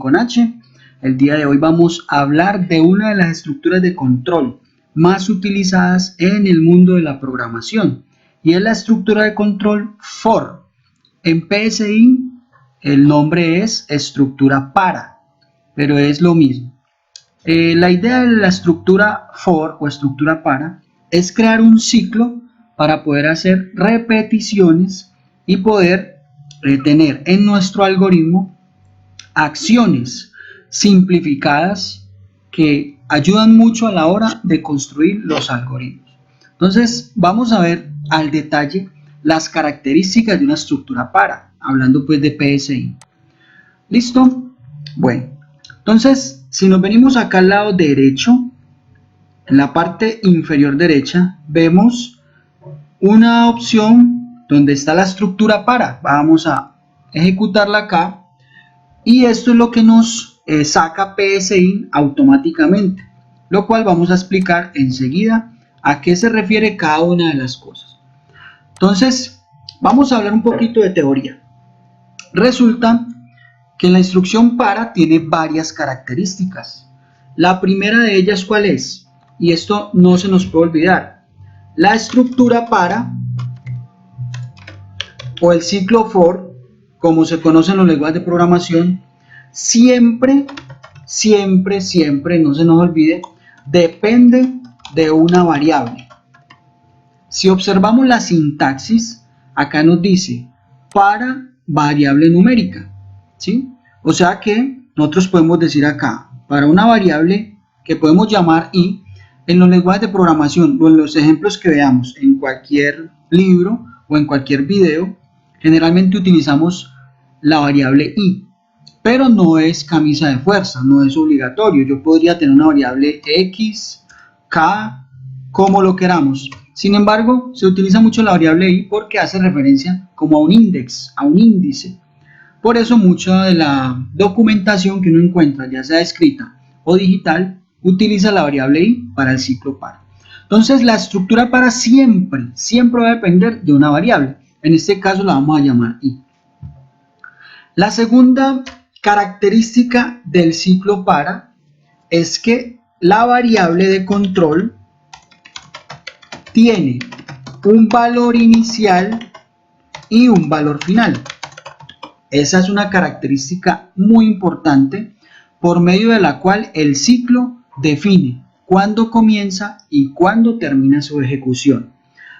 con H. El día de hoy vamos a hablar de una de las estructuras de control más utilizadas en el mundo de la programación, y es la estructura de control for. En PSI el nombre es estructura para, pero es lo mismo. La idea de la estructura for o estructura para es crear un ciclo para poder hacer repeticiones y poder tener en nuestro algoritmo acciones simplificadas que ayudan mucho a la hora de construir los algoritmos. Entonces vamos a ver al detalle las características de una estructura para, hablando pues de PSI. ¿Listo? Bueno, entonces si nos venimos acá al lado derecho, en la parte inferior derecha, vemos una opción donde está la estructura para. Vamos a ejecutarla acá y esto es lo que nos saca PSI automáticamente, lo cual vamos a explicar enseguida a qué se refiere cada una de las cosas. Entonces vamos a hablar un poquito de teoría. Resulta que la instrucción para tiene varias características. La primera de ellas, ¿cuál es? Y esto no se nos puede olvidar. La estructura para o el ciclo for, como se conoce en los lenguajes de programación, siempre, no se nos olvide, depende de una variable. Si observamos la sintaxis, acá nos dice para variable numérica, ¿sí? O sea que nosotros podemos decir acá, para una variable que podemos llamar i, en los lenguajes de programación o en los ejemplos que veamos en cualquier libro o en cualquier video, generalmente utilizamos la variable i, pero no es camisa de fuerza, no es obligatorio. Yo podría tener una variable x, k, como lo queramos. Sin embargo, se utiliza mucho la variable i porque hace referencia como a un index, a un índice. Por eso mucha de la documentación que uno encuentra, ya sea escrita o digital, utiliza la variable i para el ciclo para. Entonces la estructura para siempre va a depender de una variable. En este caso la vamos a llamar i. La segunda característica del ciclo para es que la variable de control tiene un valor inicial y un valor final. Esa es una característica muy importante por medio de la cual el ciclo define cuándo comienza y cuándo termina su ejecución.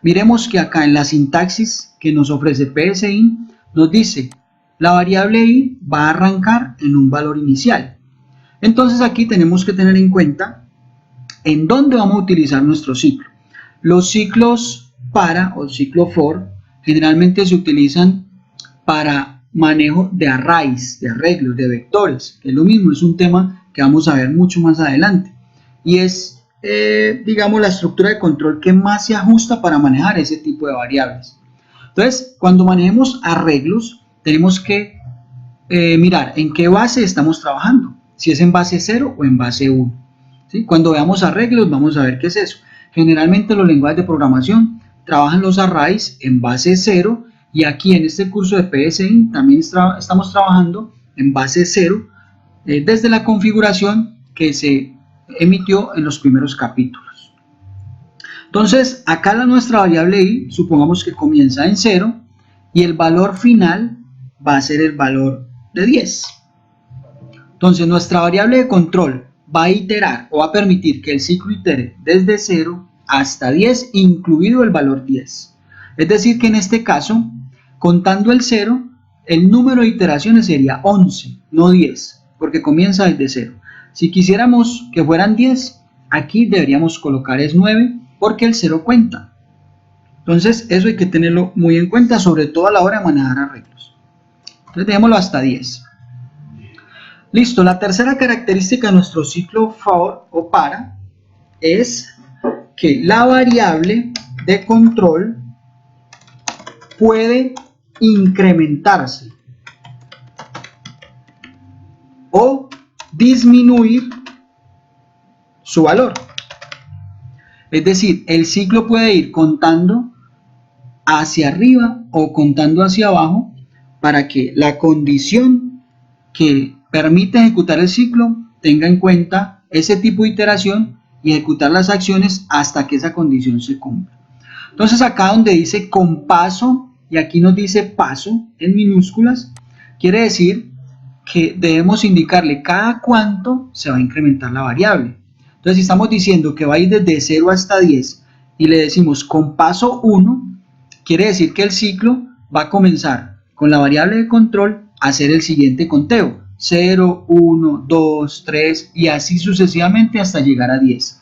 Miremos que acá en la sintaxis que nos ofrece PSI nos dice la variable i va a arrancar en un valor inicial. Entonces aquí tenemos que tener en cuenta en dónde vamos a utilizar nuestro ciclo. Los ciclos para o ciclo for generalmente se utilizan para manejo de arrays, de arreglos, de vectores, que es lo mismo, es un tema que vamos a ver mucho más adelante. Y es, digamos, la estructura de control que más se ajusta para manejar ese tipo de variables. Entonces, cuando manejemos arreglos, tenemos que mirar en qué base estamos trabajando, si es en base 0 o en base 1. ¿Sí? Cuando veamos arreglos, vamos a ver qué es eso. Generalmente los lenguajes de programación trabajan los arrays en base 0, y aquí en este curso de PSI también estamos trabajando en base 0 desde la configuración que se emitió en los primeros capítulos. Entonces, acá nuestra variable i, supongamos que comienza en 0 y el valor final va a ser el valor de 10. Entonces, nuestra variable de control va a iterar o va a permitir que el ciclo itere desde 0 hasta 10, incluido el valor 10. Es decir, que en este caso, contando el 0, el número de iteraciones sería 11, no 10, porque comienza desde 0. Si quisiéramos que fueran 10, aquí deberíamos colocar es 9, porque el 0 cuenta. Entonces, eso hay que tenerlo muy en cuenta, sobre todo a la hora de manejar arreglos. Entonces, dejémoslo hasta 10. Listo, la tercera característica de nuestro ciclo for o para es que la variable de control puede incrementarse o disminuir su valor. Es decir, el ciclo puede ir contando hacia arriba o contando hacia abajo para que la condición que permite ejecutar el ciclo, tenga en cuenta ese tipo de iteración y ejecutar las acciones hasta que esa condición se cumpla. Entonces acá donde dice con paso y aquí nos dice paso en minúsculas, quiere decir que debemos indicarle cada cuánto se va a incrementar la variable. Entonces si estamos diciendo que va a ir desde 0 hasta 10 y le decimos con paso 1, quiere decir que el ciclo va a comenzar con la variable de control a hacer el siguiente conteo. 0, 1, 2, 3 y así sucesivamente hasta llegar a 10.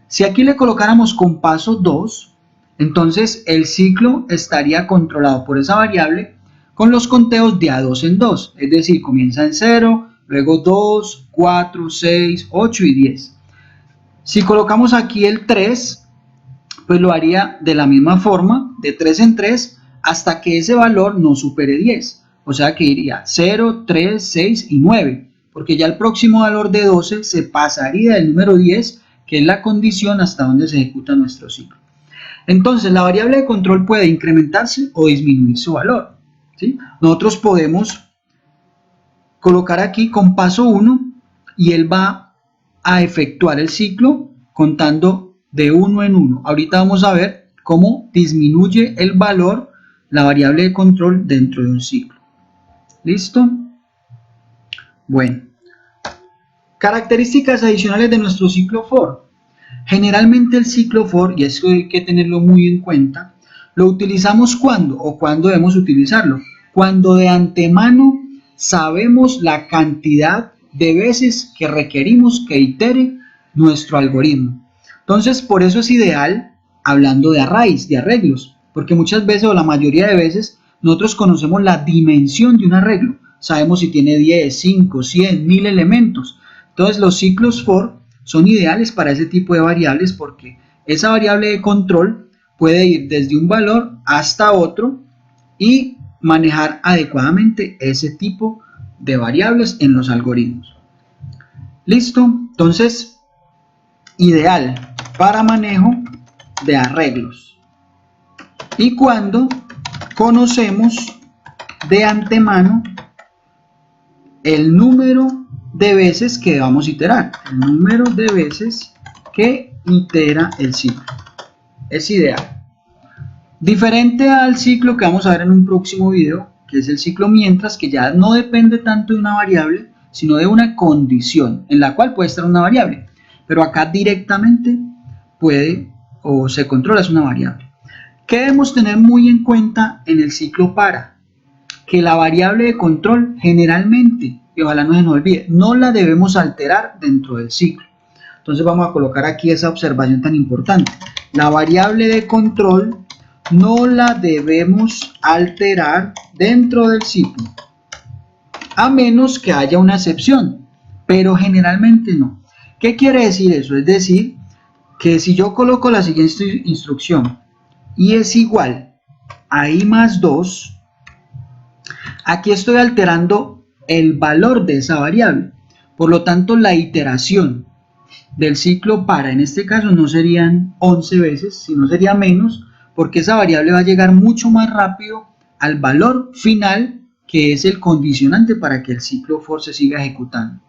Si aquí le colocáramos con paso 2, entonces el ciclo estaría controlado por esa variable con los conteos de a 2 en 2, es decir, comienza en 0, luego 2, 4, 6, 8 y 10. Si colocamos aquí el 3, pues lo haría de la misma forma, de 3 en 3, hasta que ese valor no supere 10. O sea que iría 0, 3, 6 y 9, porque ya el próximo valor de 12 se pasaría del número 10, que es la condición hasta donde se ejecuta nuestro ciclo. Entonces, la variable de control puede incrementarse o disminuir su valor, ¿sí? Nosotros podemos colocar aquí con paso 1 y él va a efectuar el ciclo contando de 1 en 1. Ahorita vamos a ver cómo disminuye el valor, la variable de control dentro de un ciclo. ¿Listo? Bueno. Características adicionales de nuestro ciclo for. Generalmente el ciclo for, y eso hay que tenerlo muy en cuenta, lo utilizamos cuando o cuando debemos utilizarlo. Cuando de antemano sabemos la cantidad de veces que requerimos que itere nuestro algoritmo. Entonces, por eso es ideal hablando de arrays, de arreglos, porque muchas veces o la mayoría de veces nosotros conocemos la dimensión de un arreglo. Sabemos si tiene 10, 5, 100, 1000 elementos. Entonces, los ciclos for son ideales para ese tipo de variables porque esa variable de control puede ir desde un valor hasta otro y manejar adecuadamente ese tipo de variables en los algoritmos. ¿Listo? Entonces, ideal para manejo de arreglos. Y cuando conocemos de antemano el número de veces que vamos a iterar, el número de veces que itera el ciclo. Es ideal. Diferente al ciclo que vamos a ver en un próximo video, que es el ciclo mientras, que ya no depende tanto de una variable, sino de una condición en la cual puede estar una variable. Pero acá directamente puede o se controla, es una variable. ¿Qué debemos tener muy en cuenta en el ciclo para? Que la variable de control generalmente, y ojalá no se nos olvide, no la debemos alterar dentro del ciclo. Entonces vamos a colocar aquí esa observación tan importante. La variable de control no la debemos alterar dentro del ciclo, a menos que haya una excepción, pero generalmente no. ¿Qué quiere decir eso? Es decir, que si yo coloco la siguiente instrucción y es igual a i más 2, aquí estoy alterando el valor de esa variable. Por lo tanto, la iteración del ciclo para, en este caso, no serían 11 veces, sino sería menos, porque esa variable va a llegar mucho más rápido al valor final, que es el condicionante para que el ciclo for se siga ejecutando.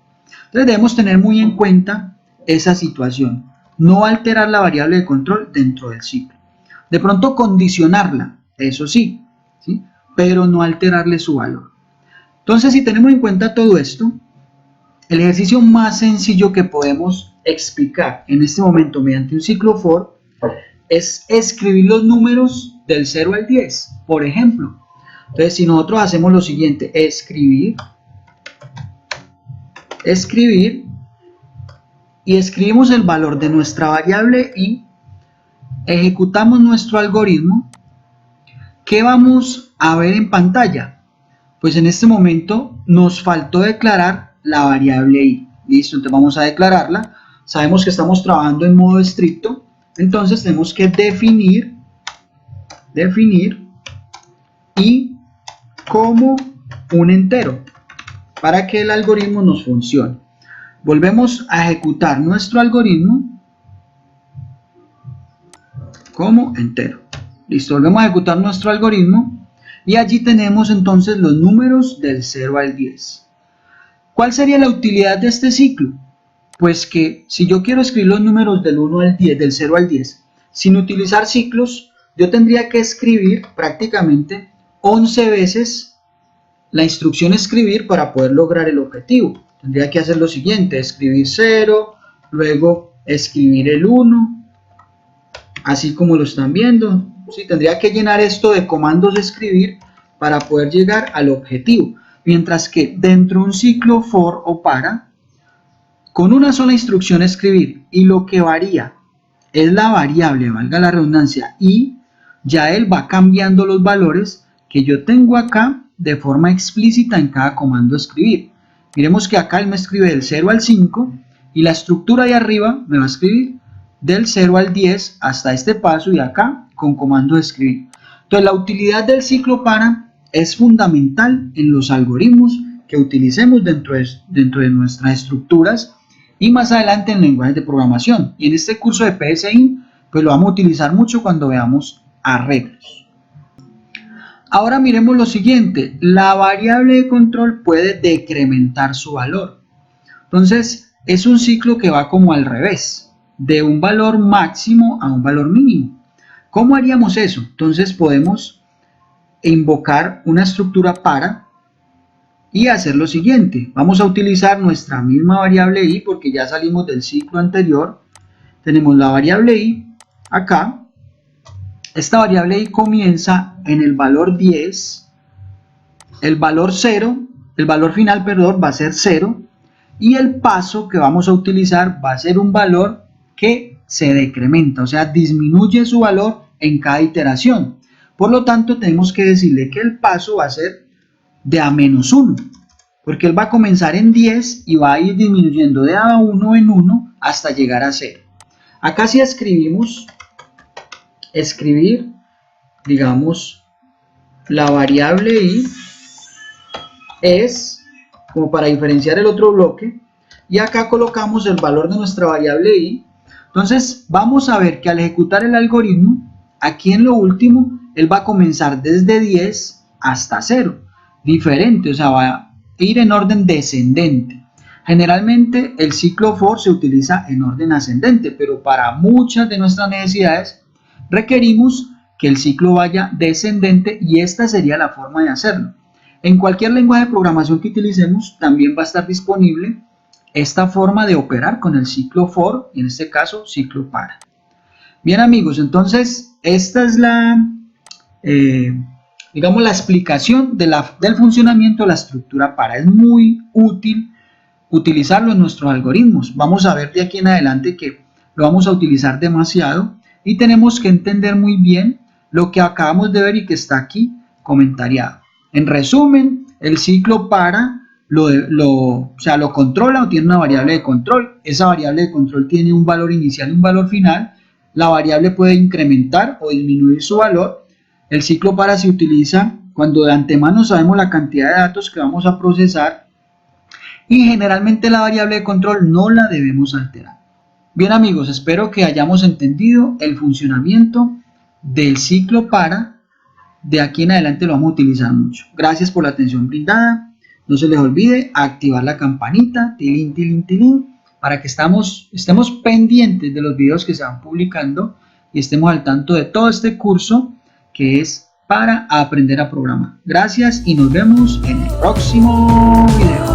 Entonces debemos tener muy en cuenta esa situación. No alterar la variable de control dentro del ciclo. De pronto condicionarla, eso sí, ¿sí? Pero no alterarle su valor. Entonces, si tenemos en cuenta todo esto, el ejercicio más sencillo que podemos explicar en este momento mediante un ciclo for es escribir los números del 0 al 10, por ejemplo. Entonces, si nosotros hacemos lo siguiente, escribir, y escribimos el valor de nuestra variable y ejecutamos nuestro algoritmo, ¿qué vamos a ver en pantalla? Pues en este momento nos faltó declarar la variable i. Listo, entonces vamos a declararla. Sabemos que estamos trabajando en modo estricto, entonces tenemos que definir i como un entero para que el algoritmo nos funcione. Volvemos a ejecutar nuestro algoritmo como entero. Listo, volvemos a ejecutar nuestro algoritmo y allí tenemos entonces los números del 0 al 10. ¿Cuál sería la utilidad de este ciclo? Pues que si yo quiero escribir los números del 1 al 10, del 0 al 10, sin utilizar ciclos, yo tendría que escribir prácticamente 11 veces la instrucción escribir para poder lograr el objetivo. Tendría que hacer lo siguiente, escribir 0, luego escribir el 1, así como lo están viendo. Sí, tendría que llenar esto de comandos de escribir para poder llegar al objetivo. Mientras que dentro de un ciclo for o para, con una sola instrucción escribir y lo que varía es la variable, valga la redundancia, y ya él va cambiando los valores que yo tengo acá de forma explícita en cada comando escribir. Miremos que acá él me escribe del 0 al 5 y la estructura de arriba me va a escribir del 0 al 10 hasta este paso y acá con comando de escribir. Entonces la utilidad del ciclo para es fundamental en los algoritmos que utilicemos dentro de nuestras estructuras y más adelante en lenguajes de programación. Y en este curso de PSI pues lo vamos a utilizar mucho cuando veamos arreglos. Ahora miremos lo siguiente, la variable de control puede decrementar su valor. Entonces es un ciclo que va como al revés, de un valor máximo a un valor mínimo. ¿Cómo haríamos eso? Entonces podemos invocar una estructura para y hacer lo siguiente. Vamos a utilizar nuestra misma variable i porque ya salimos del ciclo anterior. Tenemos la variable i acá. Esta variable i comienza en el valor 10, el valor 0, el valor final, perdón, va a ser 0 y el paso que vamos a utilizar va a ser un valor que se decrementa, o sea, disminuye su valor en cada iteración. Por lo tanto, tenemos que decirle que el paso va a ser de a menos 1, porque él va a comenzar en 10 y va a ir disminuyendo de a 1 en 1 hasta llegar a 0. Acá si escribimos escribir, digamos, la variable i es como para diferenciar el otro bloque y acá colocamos el valor de nuestra variable i. Entonces vamos a ver que al ejecutar el algoritmo, aquí en lo último, él va a comenzar desde 10 hasta 0, diferente, o sea, va a ir en orden descendente. Generalmente el ciclo for se utiliza en orden ascendente, pero para muchas de nuestras necesidades requerimos que el ciclo vaya descendente y esta sería la forma de hacerlo. En cualquier lenguaje de programación que utilicemos también va a estar disponible esta forma de operar con el ciclo for y en este caso ciclo para. Bien amigos, entonces esta es digamos la explicación del funcionamiento de la estructura para. Es muy útil utilizarlo en nuestros algoritmos. Vamos a ver de aquí en adelante que lo vamos a utilizar demasiado y tenemos que entender muy bien lo que acabamos de ver y que está aquí comentariado. En resumen, el ciclo para lo controla o tiene una variable de control. Esa variable de control tiene un valor inicial y un valor final. La variable puede incrementar o disminuir su valor. El ciclo para se utiliza cuando de antemano sabemos la cantidad de datos que vamos a procesar y generalmente la variable de control no la debemos alterar. Bien amigos, espero que hayamos entendido el funcionamiento del ciclo para. De aquí en adelante lo vamos a utilizar mucho. Gracias por la atención brindada. No se les olvide activar la campanita, tilín, tilín, tilín, para que estemos pendientes de los videos que se van publicando y estemos al tanto de todo este curso que es para aprender a programar. Gracias y nos vemos en el próximo video.